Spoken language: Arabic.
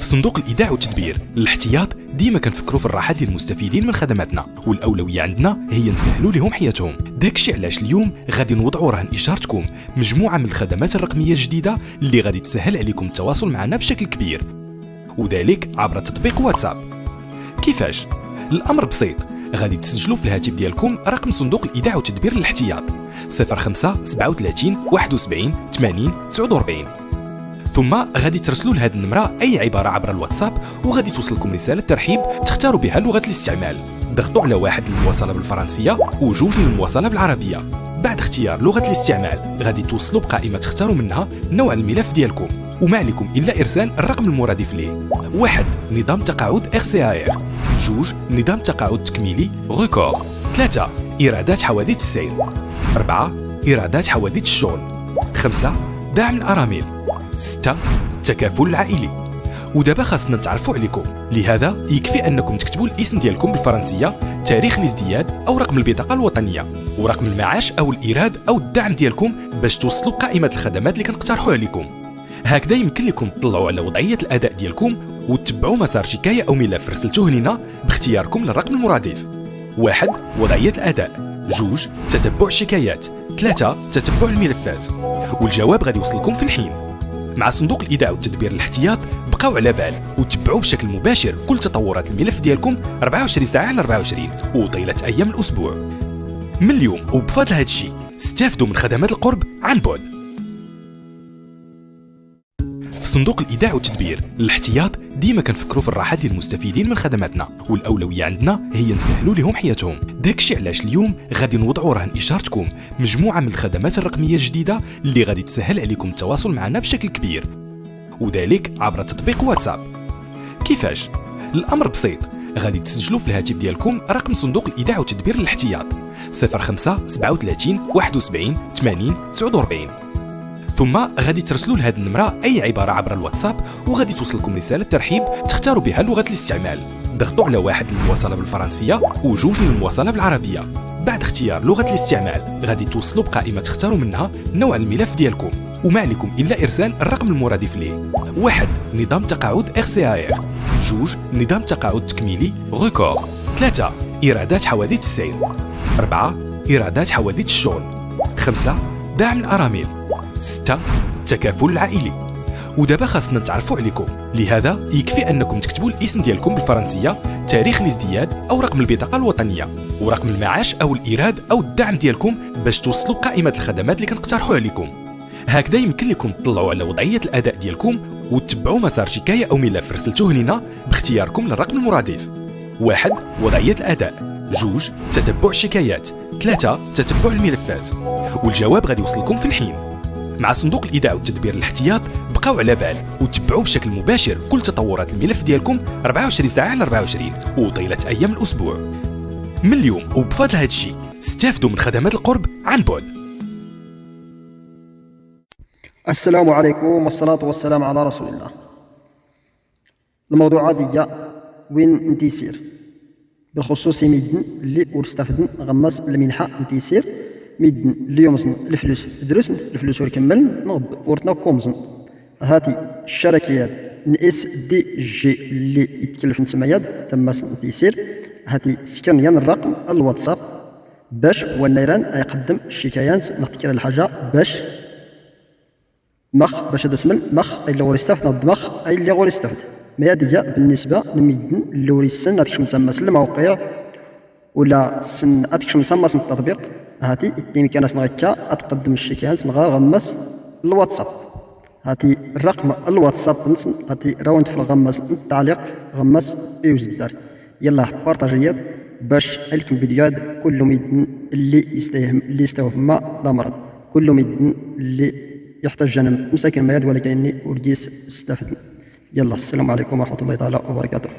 في صندوق الايداع والتدبير الاحتياط ديما كنفكروا في الراحه ديال المستفيدين من خدماتنا، والاولويه عندنا هي نسهلوا لهم حياتهم. داكشي علاش اليوم غادي نوضعوا رهن اشارتكم مجموعه من الخدمات الرقميه الجديده اللي غادي تسهل عليكم التواصل معنا بشكل كبير، وذلك عبر تطبيق واتساب. كيفاش؟ الامر بسيط، غادي تسجلوا في الهاتف ديالكم رقم صندوق الايداع والتدبير الاحتياط 05 37 71 80 49، ثم غادي ترسلوا لهذه النمره اي عباره عبر الواتساب، وغادي توصلكم رساله ترحيب تختاروا بها لغه الاستعمال. ضغطوا على واحد للمواصله بالفرنسيه وجوج للمواصله بالعربيه. بعد اختيار لغه الاستعمال غادي توصلوا بقائمه تختاروا منها نوع الملف ديالكم، وما عليكم الا ارسال الرقم المرادف ليه. 1 نظام تقاعد RCAR، 2 نظام تقاعد تكميلي ريكور، 3 ايرادات حوادث السير، 4 ايرادات حوادث الشغل، 5 دعم الارامل، 6 تكافل العائلي. ودابا خاصنا نتعرفوا عليكم، لهذا يكفي انكم تكتبوا الاسم ديالكم بالفرنسيه، تاريخ الازدياد او رقم البطاقه الوطنيه، ورقم المعاش او الايراد او الدعم ديالكم باش توصلوا قائمه الخدمات اللي كنقترحوا عليكم. هكذا يمكن لكم تطلعوا على وضعيه الاداء ديالكم وتتبعوا مسار شكايه او ملف رسلتوه لنا باختياركم للرقم المرادف. 1 وضعيه الاداء، 2 تتبع الشكايات، 3 تتبع الملفات. والجواب غادي يوصلكم في الحين. مع صندوق الايداع والتدبير الاحتياط بقاو على بال وتبعوا بشكل مباشر كل تطورات الملف ديالكم 24 ساعه على 24 وطيله ايام الاسبوع. من اليوم وبفضل هذا الشيء استافدوا من خدمات القرب عن بعد. في صندوق الايداع والتدبير الاحتياط ديما كنفكروا في الراحه ديال المستفيدين من خدماتنا، والاولويه عندنا هي نسهلوا لهم حياتهم. داكشي علاش اليوم غادي نوضعوا رهن اشارتكم مجموعه من الخدمات الرقميه الجديده اللي غادي تسهل عليكم التواصل معنا بشكل كبير، وذلك عبر تطبيق واتساب. كيفاش؟ الامر بسيط، غادي تسجلوا في الهاتف ديالكم رقم صندوق الايداع والتدبير الاحتياط 05 37 71 80 49، ثم غادي ترسلوا لهذه النمره اي عباره عبر الواتساب، وغادي توصلكم رساله ترحيب تختاروا بها لغه الاستعمال. ضغطوا على 1 للمواصله بالفرنسيه وجوج للمواصله بالعربيه. بعد اختيار لغه الاستعمال غادي توصلوا بقائمه تختاروا منها نوع الملف ديالكم، وما عليكم الا ارسال الرقم المرادف ليه. 1 نظام تقاعد RCAR، 2 نظام تقاعد تكميلي ريكور، 3 ايرادات حوادث السير، 4 ايرادات حوادث الشغل، 5 دعم الارامل، 6 تكافل العائلي. ودابا خاصنا نتعرفوا عليكم، لهذا يكفي انكم تكتبوا الاسم ديالكم بالفرنسيه، تاريخ الازدياد او رقم البطاقه الوطنيه، ورقم المعاش او الايراد او الدعم ديالكم باش توصلوا قائمه الخدمات اللي كنقترحوا عليكم. هكذا يمكن لكم تطلعوا على وضعيه الاداء ديالكم وتتبعوا مسار شكايه او ملف رسلتوه لنا باختياركم للرقم المرادف. 1 وضعيه الاداء، 2 تتبع الشكايات، 3 تتبع الملفات. والجواب غادي يوصلكم في الحين. مع صندوق الايداع والتدبير الاحتياط بقاو على بال وتبعوا بشكل مباشر كل تطورات الملف ديالكم 24 ساعه على 24 وطيله ايام الاسبوع. من اليوم وبفضل هذا الشيء استافدوا من خدمات القرب عن بعد. السلام عليكم والصلاة والسلام على رسول الله. الموضوع عادية وين نتيسير بالخصوص ميدن اللي ورستفدن غمس المنحة نتيسير ميدن اليوم الفلوس درسن الفلوس وركمل نغد ورتنا كومزن هاتي الشركيات SDG اللي يتكلف نسمياد تم نتيسير هاتي سكن ين الرقم الواتساب باش والنيران يقدم الشكايات نختكر الحاجة باش باش هذا اسم مخ اللي غوري يستافد نض مخ اي اللي غوري يستافد ما هذه بالنسبه لميدن اللي وري السن هاتيك مسمى الموقع ولا سن هاتيك مسمى التطبيق هاتي بامكاننا نغيكا اتقدم الشكايات نغا غمس الواتساب هاتي الرقم الواتساب هاتي راوند في الغمس التعليق غمس يوزدار يلا بارطاجيات باش عليكم فيديوهات كل ميدن اللي يستوهم لا مرض كل ميدن اللي يحتاج جنم مساكن ما يد ولا كأني ورجيس استفد. يلا السلام عليكم ورحمة الله تعالى وبركاته.